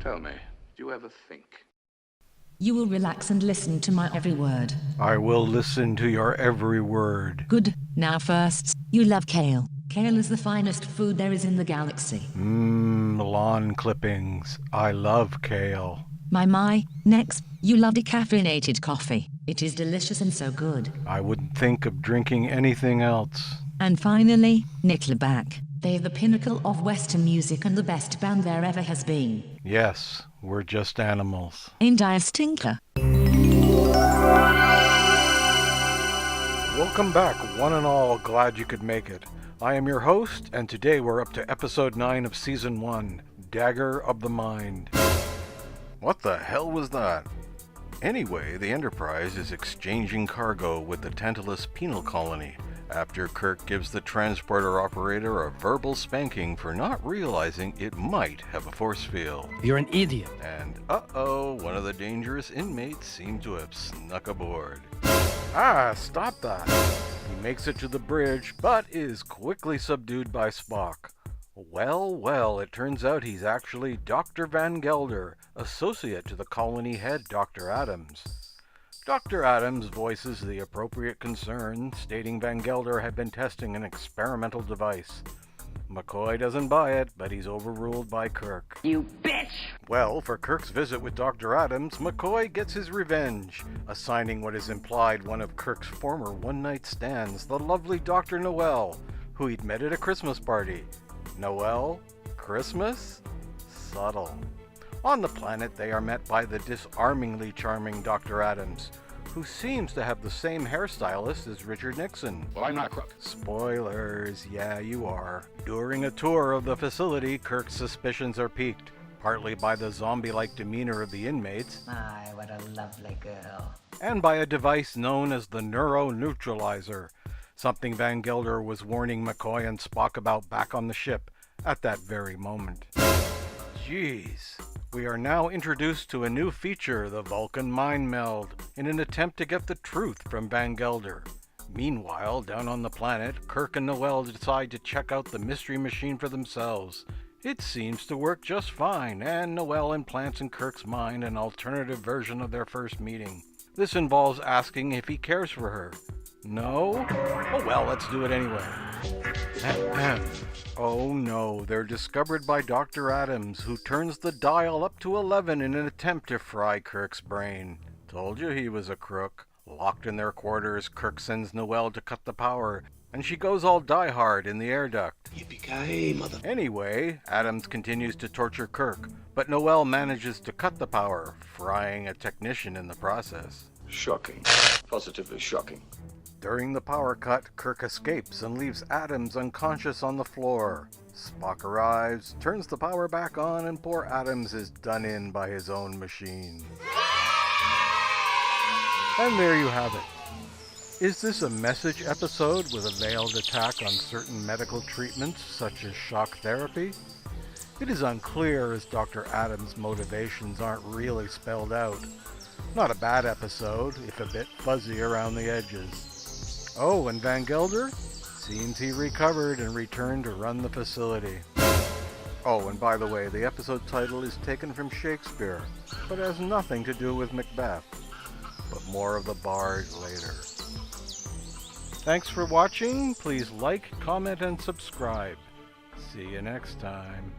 Tell me, do you ever think? You will relax and listen to my every word. I will listen to your every word. Good. Now first, you love kale. Kale is the finest food there is in the galaxy. Lawn clippings. I love kale. My. Next, you love decaffeinated coffee. It is delicious and so good. I wouldn't think of drinking anything else. And finally, Nickelback. They're the pinnacle of Western music and the best band there ever has been. Yes, we're just animals. Ain't I a stinker? Welcome back, one and all. Glad you could make it. I am your host, and today we're up to episode 9 of season 1, Dagger of the Mind. What the hell was that? Anyway, the Enterprise is exchanging cargo with the Tantalus Penal Colony after Kirk gives the transporter operator a verbal spanking for not realizing it might have a force field. You're an idiot. And one of the dangerous inmates seemed to have snuck aboard. Stop that! He makes it to the bridge, but is quickly subdued by Spock. Well, it turns out he's actually Dr. Van Gelder, associate to the colony head, Dr. Adams. Dr. Adams voices the appropriate concern, stating Van Gelder had been testing an experimental device. McCoy doesn't buy it, but he's overruled by Kirk. You bitch! Well, for Kirk's visit with Dr. Adams, McCoy gets his revenge, assigning what is implied one of Kirk's former one-night stands, the lovely Dr. Noel, who he'd met at a Christmas party. Noel? Christmas? Subtle. On the planet, they are met by the disarmingly charming Dr. Adams, who seems to have the same hairstylist as Richard Nixon. Well, I'm not a crook. Spoilers, yeah, you are. During a tour of the facility, Kirk's suspicions are piqued, partly by the zombie-like demeanor of the inmates, My, what a lovely girl. and by a device known as the Neuro-Neutralizer, something Van Gelder was warning McCoy and Spock about back on the ship at that very moment. Jeez. We are now introduced to a new feature, the Vulcan Mind Meld, in an attempt to get the truth from Van Gelder. Meanwhile, down on the planet, Kirk and Noel decide to check out the mystery machine for themselves. It seems to work just fine, and Noel implants in Kirk's mind an alternative version of their first meeting. This involves asking if he cares for her. No? Oh well, let's do it anyway. Oh no, they're discovered by Dr. Adams, who turns the dial up to 11 in an attempt to fry Kirk's brain. Told you he was a crook. Locked in their quarters, Kirk sends Noel to cut the power, and she goes all die-hard in the air duct. Yippee-ki-yay, mother... Anyway, Adams continues to torture Kirk, but Noel manages to cut the power, frying a technician in the process. Shocking. Positively shocking. During the power cut, Kirk escapes and leaves Adams unconscious on the floor. Spock arrives, turns the power back on, and poor Adams is done in by his own machine. And there you have it. Is this a message episode with a veiled attack on certain medical treatments, such as shock therapy? It is unclear, as Dr. Adams' motivations aren't really spelled out. Not a bad episode, if a bit fuzzy around the edges. Oh, and Van Gelder? Seems he recovered and returned to run the facility. Oh, and by the way, the episode title is taken from Shakespeare, but has nothing to do with Macbeth. But more of the bard later. Thanks for watching. Please like, comment, and subscribe. See you next time.